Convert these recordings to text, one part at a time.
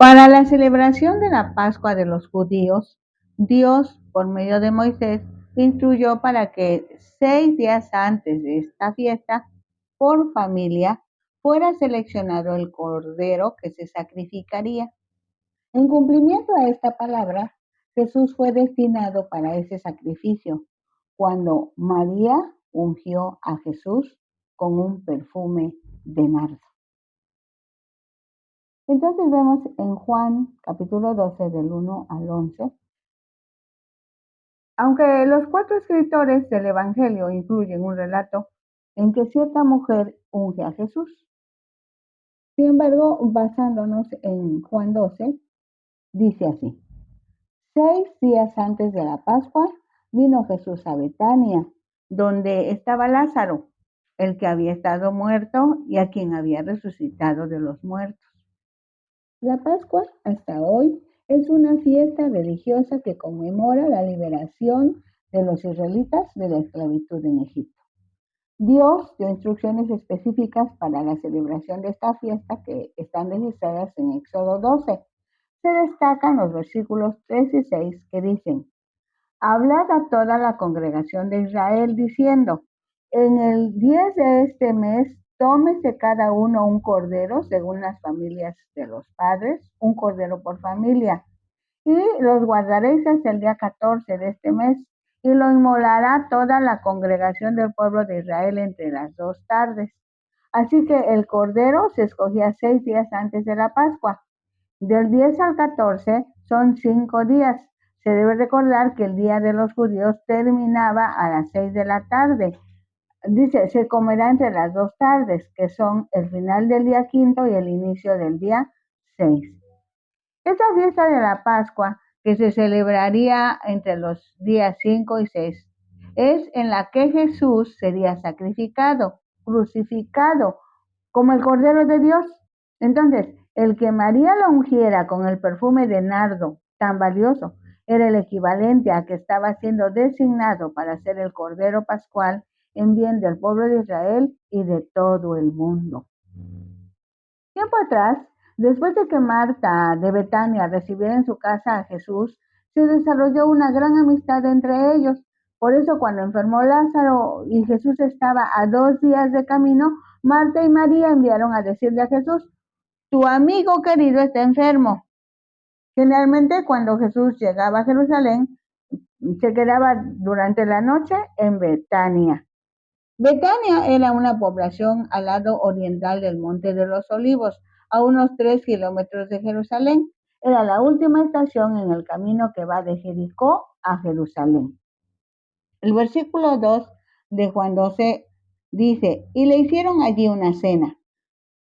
Para la celebración de la Pascua de los judíos, Dios, por medio de Moisés, instruyó para que 6 días antes de esta fiesta, por familia, fuera seleccionado el cordero que se sacrificaría. En cumplimiento a esta palabra, Jesús fue destinado para ese sacrificio, cuando María ungió a Jesús con un perfume de nardo. Entonces vemos en Juan capítulo 12 del 1 al 11, aunque los 4 escritores del Evangelio incluyen un relato en que cierta mujer unge a Jesús. Sin embargo, basándonos en Juan 12, dice así: 6 días antes de la Pascua vino Jesús a Betania, donde estaba Lázaro, el que había estado muerto y a quien había resucitado de los muertos. La Pascua, hasta hoy, es una fiesta religiosa que conmemora la liberación de los israelitas de la esclavitud en Egipto. Dios dio instrucciones específicas para la celebración de esta fiesta que están registradas en Éxodo 12. Se destacan los versículos 3 y 6 que dicen: Hablad a toda la congregación de Israel diciendo: en el 10 de este mes, tómese cada uno un cordero según las familias de los padres, un cordero por familia, y los guardaréis hasta el día 14 de este mes, y lo inmolará toda la congregación del pueblo de Israel entre las 2 tardes. Así que el cordero se escogía 6 días antes de la Pascua. Del 10 al 14 son 5 días. Se debe recordar que el día de los judíos terminaba a las 6 de la tarde. Dice, se comerá entre las 2 tardes, que son el final del día quinto y el inicio del día 6. Esta fiesta de la Pascua, que se celebraría entre los días 5 y 6, es en la que Jesús sería sacrificado, crucificado, como el Cordero de Dios. Entonces, el que María lo ungiera con el perfume de nardo tan valioso era el equivalente a que estaba siendo designado para ser el Cordero Pascual en bien del pueblo de Israel y de todo el mundo. Tiempo atrás, después de que Marta de Betania recibiera en su casa a Jesús, se desarrolló una gran amistad entre ellos. Por eso, cuando enfermó Lázaro y Jesús estaba a 2 días de camino, Marta y María enviaron a decirle a Jesús: tu amigo querido está enfermo. Generalmente, cuando Jesús llegaba a Jerusalén, se quedaba durante la noche en Betania. Betania era una población al lado oriental del Monte de los Olivos, a unos 3 kilómetros de Jerusalén. Era la última estación en el camino que va de Jericó a Jerusalén. El versículo 2 de Juan 12 dice: y le hicieron allí una cena.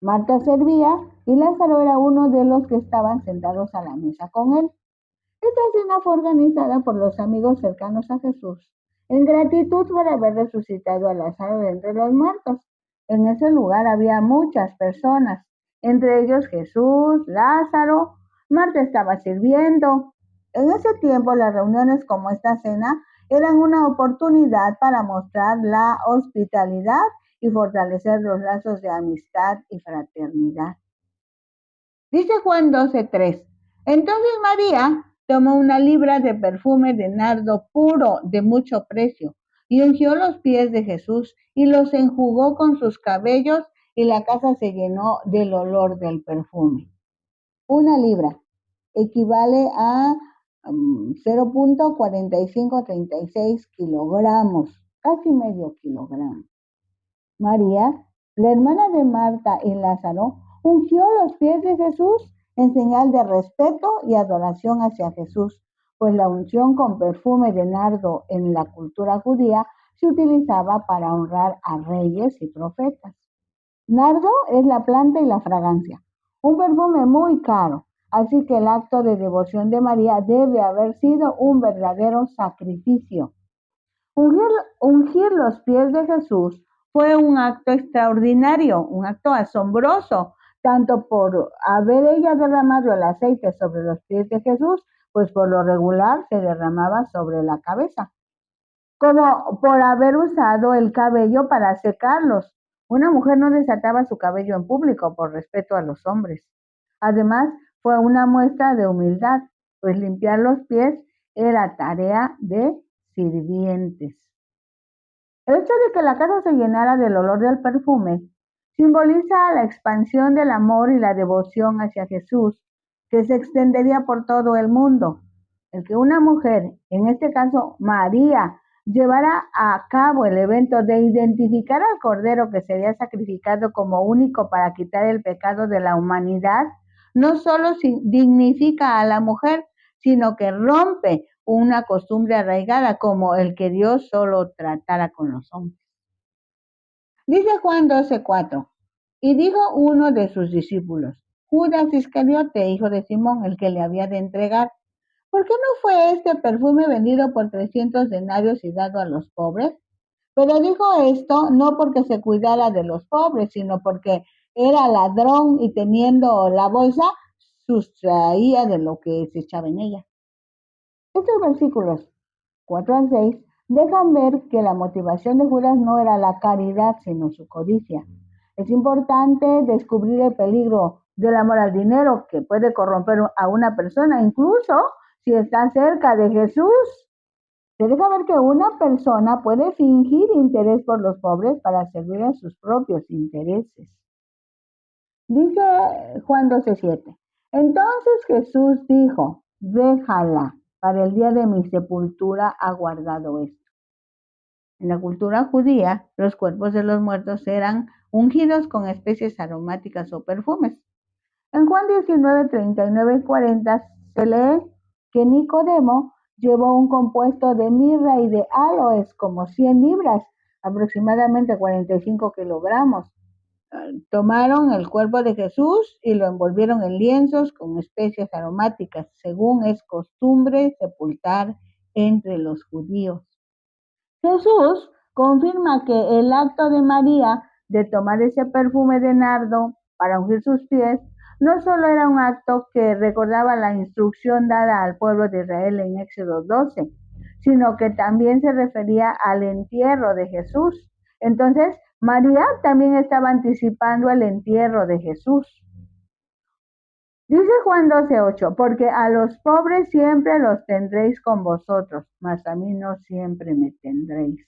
Marta servía y Lázaro era uno de los que estaban sentados a la mesa con él. Esta cena fue organizada por los amigos cercanos a Jesús, en gratitud por haber resucitado a Lázaro de entre los muertos. En ese lugar había muchas personas, entre ellos Jesús, Lázaro. Marta estaba sirviendo. En ese tiempo, las reuniones como esta cena eran una oportunidad para mostrar la hospitalidad y fortalecer los lazos de amistad y fraternidad. Dice Juan 12:3. Entonces María tomó una libra de perfume de nardo puro de mucho precio y ungió los pies de Jesús y los enjugó con sus cabellos, y la casa se llenó del olor del perfume. Una libra equivale a 0.4536 kilogramos, casi medio kilogramo. María, la hermana de Marta y Lázaro, ungió los pies de Jesús en señal de respeto y adoración hacia Jesús, pues la unción con perfume de nardo en la cultura judía se utilizaba para honrar a reyes y profetas. Nardo es la planta y la fragancia, un perfume muy caro, así que el acto de devoción de María debe haber sido un verdadero sacrificio. Ungir los pies de Jesús fue un acto extraordinario, un acto asombroso, tanto por haber ella derramado el aceite sobre los pies de Jesús, pues por lo regular se derramaba sobre la cabeza, como por haber usado el cabello para secarlos. Una mujer no desataba su cabello en público por respeto a los hombres. Además, fue una muestra de humildad, pues limpiar los pies era tarea de sirvientes. El hecho de que la casa se llenara del olor del perfume simboliza la expansión del amor y la devoción hacia Jesús, que se extendería por todo el mundo. El que una mujer, en este caso María, llevara a cabo el evento de identificar al Cordero que sería sacrificado como único para quitar el pecado de la humanidad, no solo dignifica a la mujer, sino que rompe una costumbre arraigada como el que Dios solo tratara con los hombres. Dice Juan 12:4, y dijo uno de sus discípulos, Judas Iscariote, hijo de Simón, el que le había de entregar, ¿por qué no fue este perfume vendido por 300 denarios y dado a los pobres? Pero dijo esto no porque se cuidara de los pobres, sino porque era ladrón y teniendo la bolsa, sustraía de lo que se echaba en ella. Estos versículos 4 al 6 dejan ver que la motivación de Judas no era la caridad, sino su codicia. Es importante descubrir el peligro del amor al dinero que puede corromper a una persona, incluso si está cerca de Jesús. Se deja ver que una persona puede fingir interés por los pobres para servir a sus propios intereses. Dice Juan 12:7. Entonces Jesús dijo, déjala, para el día de mi sepultura ha guardado esto. En la cultura judía, los cuerpos de los muertos eran ungidos con especies aromáticas o perfumes. En Juan 19, 39 y 40 se lee que Nicodemo llevó un compuesto de mirra y de aloes como 100 libras, aproximadamente 45 kilogramos. Tomaron el cuerpo de Jesús y lo envolvieron en lienzos con especias aromáticas, según es costumbre sepultar entre los judíos. Jesús confirma que el acto de María de tomar ese perfume de nardo para ungir sus pies no solo era un acto que recordaba la instrucción dada al pueblo de Israel en Éxodo 12, sino que también se refería al entierro de Jesús. Entonces, María también estaba anticipando el entierro de Jesús. Dice Juan 12:8, porque a los pobres siempre los tendréis con vosotros, mas a mí no siempre me tendréis.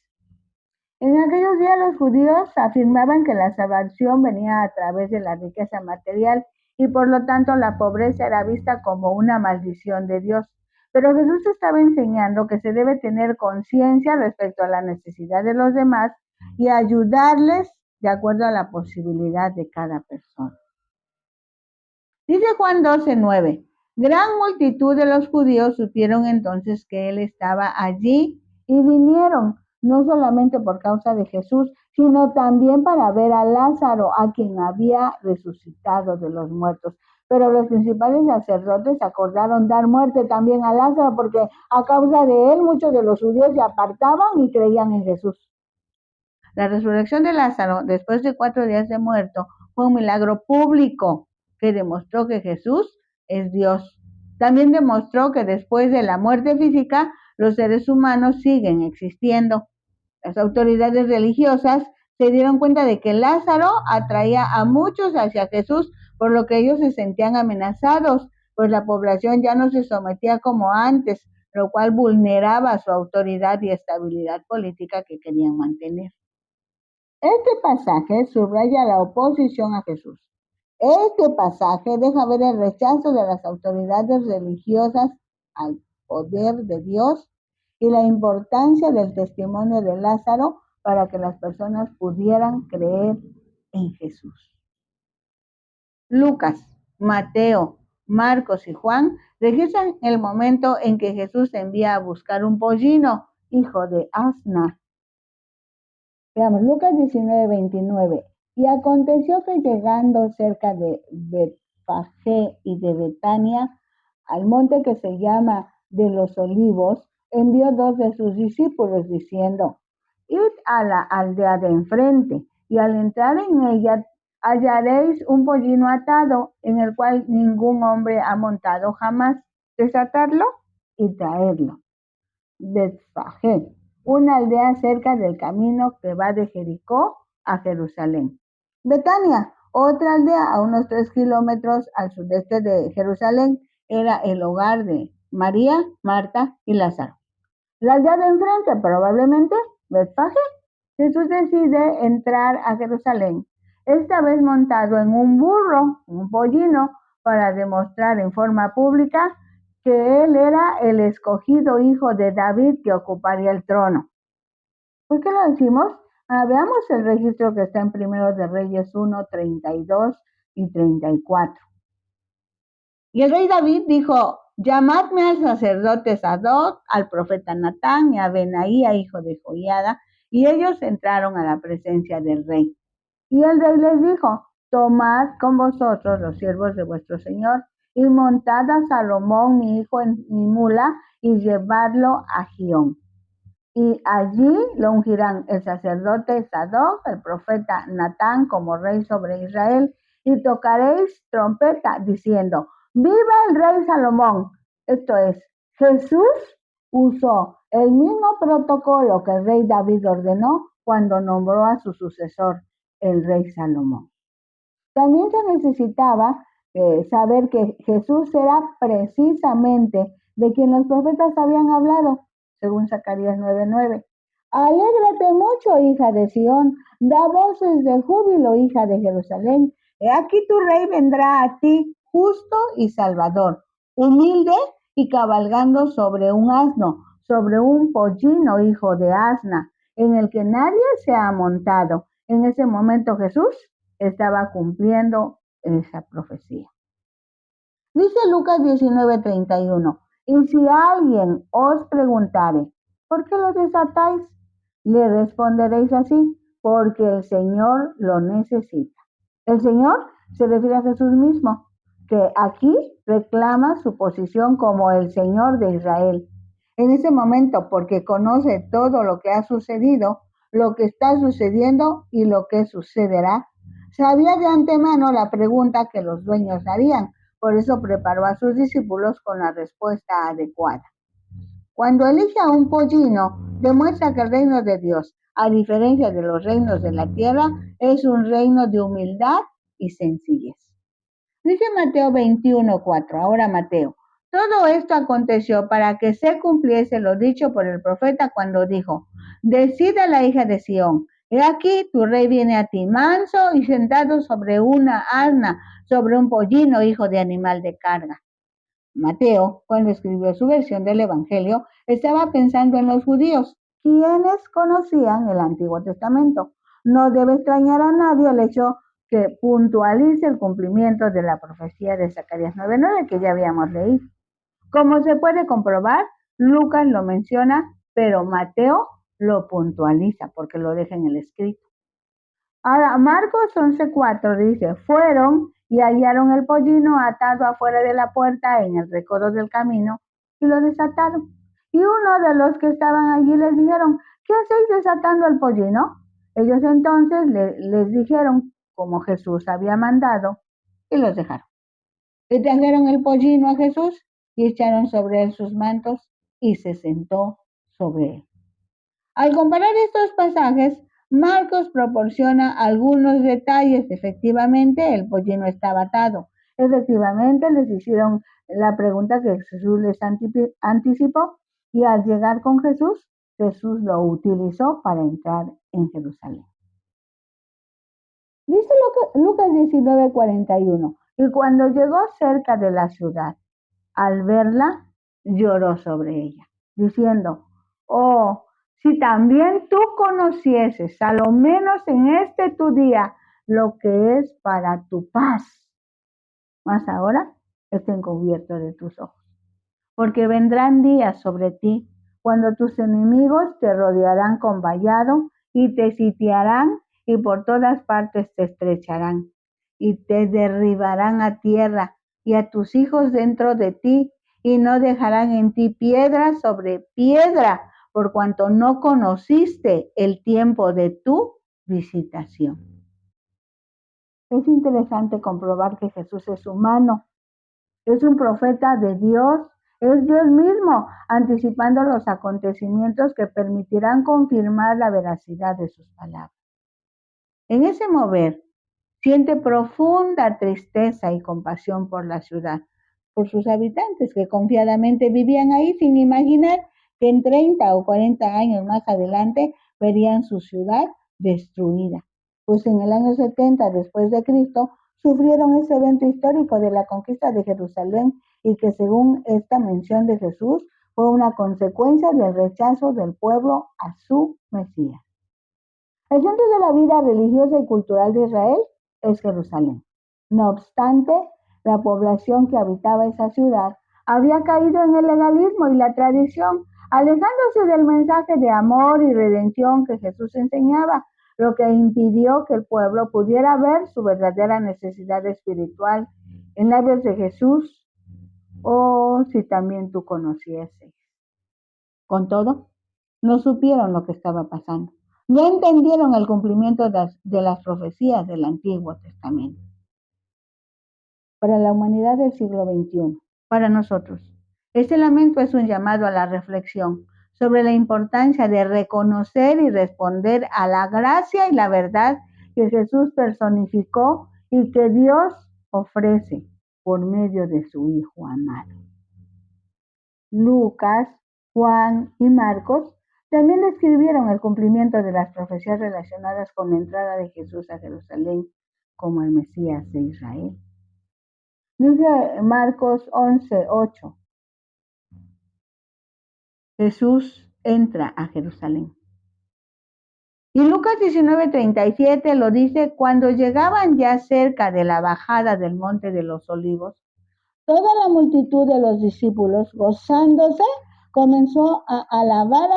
En aquellos días los judíos afirmaban que la salvación venía a través de la riqueza material y por lo tanto la pobreza era vista como una maldición de Dios. Pero Jesús estaba enseñando que se debe tener conciencia respecto a la necesidad de los demás y ayudarles de acuerdo a la posibilidad de cada persona. Dice Juan 12:9, gran multitud de los judíos supieron entonces que él estaba allí y vinieron, no solamente por causa de Jesús, sino también para ver a Lázaro, a quien había resucitado de los muertos. Pero los principales sacerdotes acordaron dar muerte también a Lázaro, porque a causa de él muchos de los judíos se apartaban y creían en Jesús. La resurrección de Lázaro, después de 4 días de muerto, fue un milagro público que demostró que Jesús es Dios. También demostró que después de la muerte física, los seres humanos siguen existiendo. Las autoridades religiosas se dieron cuenta de que Lázaro atraía a muchos hacia Jesús, por lo que ellos se sentían amenazados, pues la población ya no se sometía como antes, lo cual vulneraba su autoridad y estabilidad política que querían mantener. Este pasaje subraya la oposición a Jesús. Este pasaje deja ver el rechazo de las autoridades religiosas al poder de Dios y la importancia del testimonio de Lázaro para que las personas pudieran creer en Jesús. Lucas, Mateo, Marcos y Juan registran el momento en que Jesús envía a buscar un pollino, hijo de Asna. Veamos, Lucas 19:29. Y aconteció que llegando cerca de Betfagé y de Betania, al monte que se llama de los Olivos, envió 2 de sus discípulos diciendo, id a la aldea de enfrente, y al entrar en ella hallaréis un pollino atado, en el cual ningún hombre ha montado jamás. Desatarlo y traerlo. Betfagé, una aldea cerca del camino que va de Jericó a Jerusalén. Betania, Otra aldea a unos 3 kilómetros al sudeste de Jerusalén era el hogar de María, Marta y Lázaro. La aldea de enfrente, probablemente, Betfagé. Jesús decide entrar a Jerusalén, esta vez montado en un burro, un pollino, para demostrar en forma pública que él era el escogido hijo de David que ocuparía el trono. ¿Por qué lo decimos? Veamos el registro que está en Primero de Reyes 1, 32 y 34. Y el rey David dijo: llamadme al sacerdote Sadoc, al profeta Natán y a Benaía, hijo de Joiada. Y ellos entraron a la presencia del rey. Y el rey les dijo: tomad con vosotros los siervos de vuestro señor y montad a Salomón mi hijo en mi mula y llevadlo a Gión. Y allí lo ungirán el sacerdote Sadoc, el profeta Natán como rey sobre Israel, y tocaréis trompeta diciendo: ¡viva el rey Salomón! Esto es, Jesús usó el mismo protocolo que el rey David ordenó cuando nombró a su sucesor, el rey Salomón. También se necesitaba saber que Jesús era precisamente de quien los profetas habían hablado, según Zacarías 9:9. Alégrate mucho, hija de Sión, da voces de júbilo, hija de Jerusalén. He aquí tu rey vendrá a ti, justo y salvador, humilde y cabalgando sobre un asno, sobre un pollino, hijo de asna, en el que nadie se ha montado. En ese momento Jesús estaba cumpliendo esa profecía. Dice Lucas 19:31, y si alguien os preguntare, ¿por qué lo desatáis? Le responderéis así, porque el Señor lo necesita. El Señor se refiere a Jesús mismo, que aquí reclama su posición como el Señor de Israel. En ese momento, porque conoce todo lo que ha sucedido, lo que está sucediendo y lo que sucederá, sabía de antemano la pregunta que los dueños harían, por eso preparó a sus discípulos con la respuesta adecuada. Cuando elige a un pollino, demuestra que el reino de Dios, a diferencia de los reinos de la tierra, es un reino de humildad y sencillez. Dice Mateo 21:4. Ahora Mateo: todo esto aconteció para que se cumpliese lo dicho por el profeta cuando dijo: decida la hija de Sión, he aquí tu rey viene a ti, manso y sentado sobre una asna, sobre un pollino, hijo de animal de carga. Mateo, cuando escribió su versión del Evangelio, estaba pensando en los judíos, quienes conocían el Antiguo Testamento. No debe extrañar a nadie el hecho que puntualice el cumplimiento de la profecía de Zacarías 9:9 que ya habíamos leído. Como se puede comprobar, Lucas lo menciona, pero Mateo lo puntualiza porque lo deja en el escrito. Ahora, Marcos 11:4 dice: fueron y hallaron el pollino atado afuera de la puerta en el recodo del camino y lo desataron. Y uno de los que estaban allí les dijeron: ¿qué hacéis desatando el pollino? Ellos entonces les dijeron como Jesús había mandado y los dejaron. Le trajeron el pollino a Jesús y echaron sobre él sus mantos y se sentó sobre él. Al comparar estos pasajes, Marcos proporciona algunos detalles. Efectivamente, el pollino estaba atado. Efectivamente, les hicieron la pregunta que Jesús les anticipó y al llegar con Jesús, Jesús lo utilizó para entrar en Jerusalén. Dice Lucas 19:41, y cuando llegó cerca de la ciudad, al verla, lloró sobre ella, diciendo: oh, si también tú conocieses, a lo menos en este tu día, lo que es para tu paz, mas ahora está encubierto de tus ojos. Porque vendrán días sobre ti, cuando tus enemigos te rodearán con vallado y te sitiarán y por todas partes te estrecharán y te derribarán a tierra y a tus hijos dentro de ti y no dejarán en ti piedra sobre piedra, por cuanto no conociste el tiempo de tu visitación. Es interesante comprobar que Jesús es humano, es un profeta de Dios, es Dios mismo, anticipando los acontecimientos que permitirán confirmar la veracidad de sus palabras. En ese mover siente profunda tristeza y compasión por la ciudad, por sus habitantes que confiadamente vivían ahí sin imaginar que en 30 o 40 años más adelante verían su ciudad destruida. Pues en el año 70 después de Cristo sufrieron ese evento histórico de la conquista de Jerusalén y que según esta mención de Jesús fue una consecuencia del rechazo del pueblo a su Mesías. El centro de la vida religiosa y cultural de Israel es Jerusalén. No obstante, la población que habitaba esa ciudad había caído en el legalismo y la tradición, alejándose del mensaje de amor y redención que Jesús enseñaba, lo que impidió que el pueblo pudiera ver su verdadera necesidad espiritual en labios de Jesús, o si también tú conocieses. Con todo, no supieron lo que estaba pasando. No entendieron el cumplimiento de las profecías del Antiguo Testamento. Para la humanidad del siglo XXI, para nosotros, este lamento es un llamado a la reflexión sobre la importancia de reconocer y responder a la gracia y la verdad que Jesús personificó y que Dios ofrece por medio de su Hijo amado. Lucas, Juan y Marcos también describieron el cumplimiento de las profecías relacionadas con la entrada de Jesús a Jerusalén como el Mesías de Israel. Dice Marcos 11:8. Jesús entra a Jerusalén. Y Lucas 19:37 lo dice: cuando llegaban ya cerca de la bajada del monte de los olivos, toda la multitud de los discípulos, gozándose, comenzó a alabar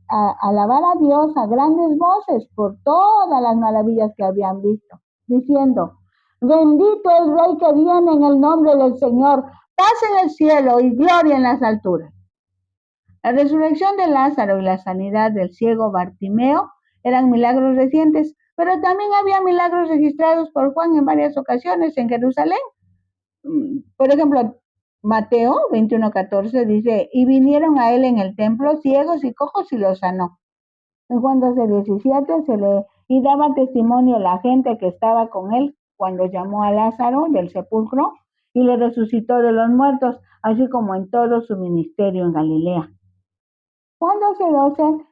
a Dios a grandes voces por todas las maravillas que habían visto, diciendo: bendito el Rey que viene en el nombre del Señor, paz en el cielo y gloria en las alturas. La resurrección de Lázaro y la sanidad del ciego Bartimeo eran milagros recientes, pero también había milagros registrados por Juan en varias ocasiones en Jerusalén. Por ejemplo, Mateo 21:14 dice: y vinieron a él en el templo ciegos y cojos y los sanó. En Juan 12:17 se lee: y daba testimonio la gente que estaba con él cuando llamó a Lázaro del sepulcro y le resucitó de los muertos, así como en todo su ministerio en Galilea. Juan 12:12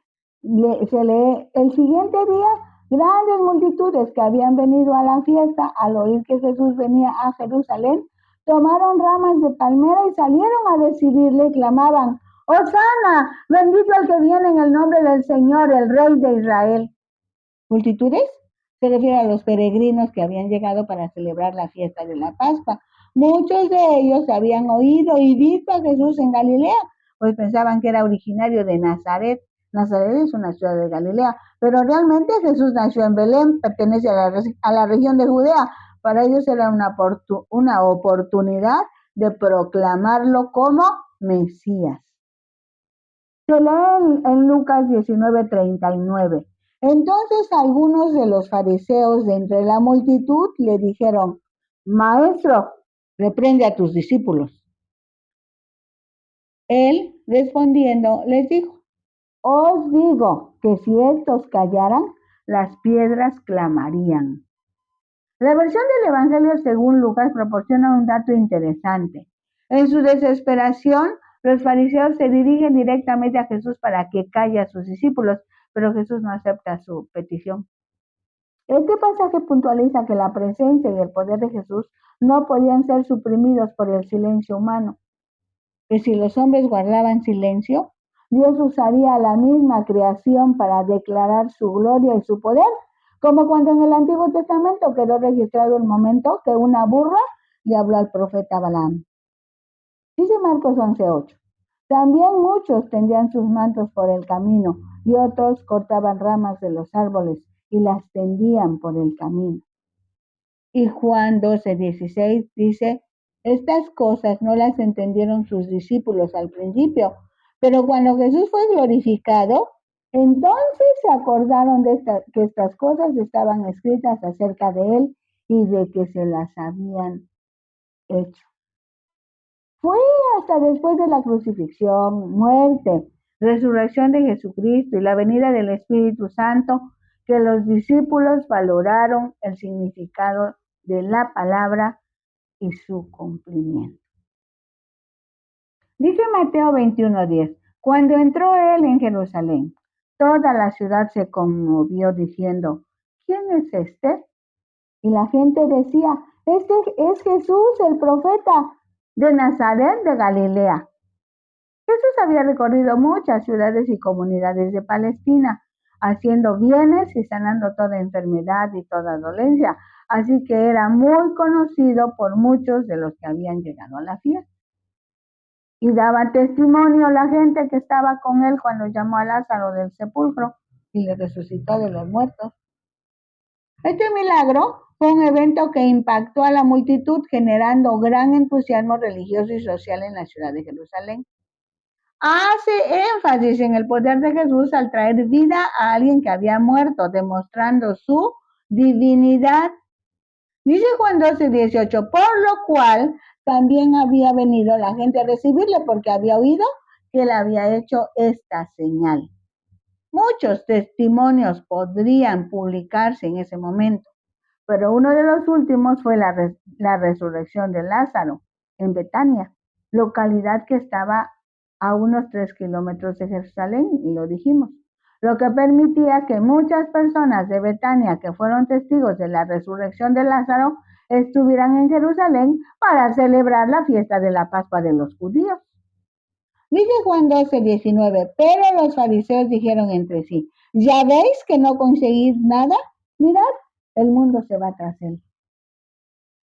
se lee: el siguiente día, grandes multitudes que habían venido a la fiesta al oír que Jesús venía a Jerusalén, tomaron ramas de palmera y salieron a recibirle y clamaban: ¡Hosana! Bendito el que viene en el nombre del Señor, el Rey de Israel. ¿Multitudes? Se refiere a los peregrinos que habían llegado para celebrar la fiesta de la Pascua. Muchos de ellos habían oído y visto a Jesús en Galilea, pues pensaban que era originario de Nazaret. Nazaret es una ciudad de Galilea, pero realmente Jesús nació en Belén, pertenece a la región de Judea. Para ellos era una oportunidad de proclamarlo como Mesías. Se lee en Lucas 19:39. Entonces algunos de los fariseos de entre la multitud le dijeron: Maestro, reprende a tus discípulos. Él, respondiendo, les dijo: os digo que si estos callaran, las piedras clamarían. La versión del Evangelio según Lucas proporciona un dato interesante. En su desesperación, los fariseos se dirigen directamente a Jesús para que calle a sus discípulos, pero Jesús no acepta su petición. Este pasaje puntualiza que la presencia y el poder de Jesús no podían ser suprimidos por el silencio humano, que si los hombres guardaban silencio, Dios usaría la misma creación para declarar su gloria y su poder, como cuando en el Antiguo Testamento quedó registrado el momento que una burra le habló al profeta Balaam. Dice Marcos 11:8. También muchos tendían sus mantos por el camino y otros cortaban ramas de los árboles y las tendían por el camino. Y Juan 12:16 dice: estas cosas no las entendieron sus discípulos al principio, pero cuando Jesús fue glorificado, entonces se acordaron que estas cosas estaban escritas acerca de él y de que se las habían hecho. Fue hasta después de la crucifixión, muerte, resurrección de Jesucristo y la venida del Espíritu Santo que los discípulos valoraron el significado de la palabra y su cumplimiento. Dice Mateo 21:10, cuando entró él en Jerusalén, toda la ciudad se conmovió diciendo, ¿quién es este? Y la gente decía, este es Jesús, el profeta de Nazaret de Galilea. Jesús había recorrido muchas ciudades y comunidades de Palestina, haciendo bienes y sanando toda enfermedad y toda dolencia, así que era muy conocido por muchos de los que habían llegado a la fiesta. Y daba testimonio la gente que estaba con él cuando llamó a Lázaro del sepulcro y le resucitó de los muertos. Este milagro fue un evento que impactó a la multitud, generando gran entusiasmo religioso y social en la ciudad de Jerusalén. Hace énfasis en el poder de Jesús al traer vida a alguien que había muerto, demostrando su divinidad. Dice Juan 12:18, por lo cual también había venido la gente a recibirle porque había oído que él había hecho esta señal. Muchos testimonios podrían publicarse en ese momento, pero uno de los últimos fue la resurrección de Lázaro en Betania, localidad que estaba a unos 3 kilómetros de Jerusalén, y lo dijimos, lo que permitía que muchas personas de Betania que fueron testigos de la resurrección de Lázaro estuvieran en Jerusalén para celebrar la fiesta de la Pascua de los judíos. Dice Juan 12:19, pero los fariseos dijeron entre sí, ¿ya veis que no conseguís nada? Mirad, el mundo se va tras él.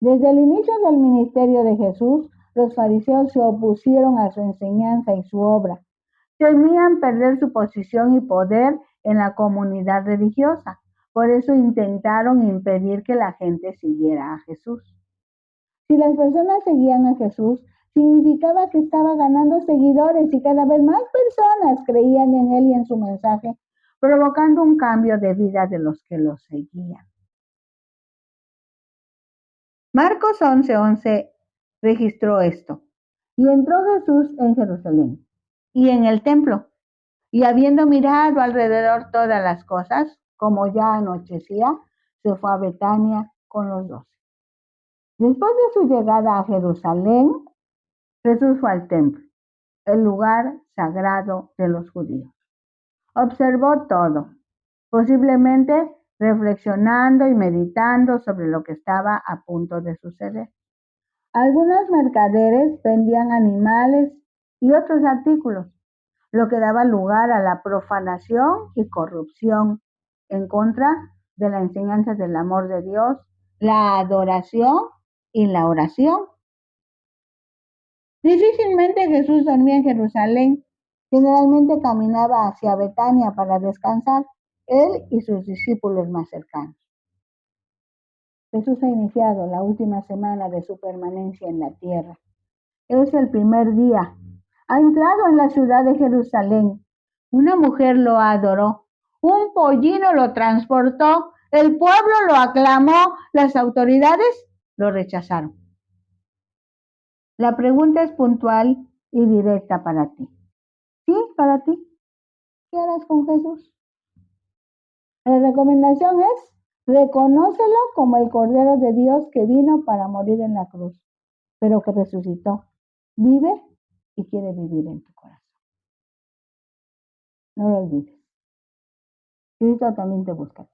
Desde el inicio del ministerio de Jesús, los fariseos se opusieron a su enseñanza y su obra. Temían perder su posición y poder en la comunidad religiosa. Por eso intentaron impedir que la gente siguiera a Jesús. Si las personas seguían a Jesús, significaba que estaba ganando seguidores y cada vez más personas creían en él y en su mensaje, provocando un cambio de vida de los que lo seguían. Marcos 11:11 registró esto. Y entró Jesús en Jerusalén y en el templo, y habiendo mirado alrededor todas las cosas, como ya anochecía, se fue a Betania con los 12. Después de su llegada a Jerusalén, Jesús fue al templo, el lugar sagrado de los judíos. Observó todo, posiblemente reflexionando y meditando sobre lo que estaba a punto de suceder. Algunos mercaderes vendían animales y otros artículos, lo que daba lugar a la profanación y corrupción en contra de la enseñanza del amor de Dios, la adoración y la oración. Difícilmente Jesús dormía en Jerusalén. Generalmente caminaba hacia Betania para descansar, él y sus discípulos más cercanos. Jesús ha iniciado la última semana de su permanencia en la tierra. Es el primer día. Ha entrado en la ciudad de Jerusalén. Una mujer lo adoró. Un pollino lo transportó. El pueblo lo aclamó. Las autoridades lo rechazaron. La pregunta es puntual y directa para ti. ¿Sí? Para ti. ¿Qué harás con Jesús? La recomendación es: reconócelo como el Cordero de Dios que vino para morir en la cruz, pero que resucitó. Vive y quiere vivir en tu corazón. No lo olvides. Cristo también te busca.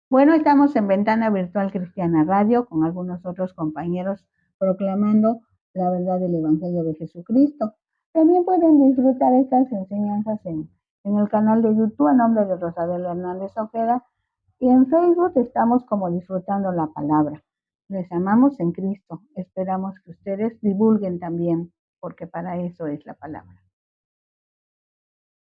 Bueno, estamos en Ventana Virtual Cristiana Radio con algunos otros compañeros proclamando la verdad del Evangelio de Jesucristo. También pueden disfrutar estas enseñanzas en el canal de YouTube a nombre de Rosadela Hernández Ojeda, y en Facebook estamos como Disfrutando la Palabra. Les amamos en Cristo. Esperamos que ustedes divulguen también, porque para eso es la palabra.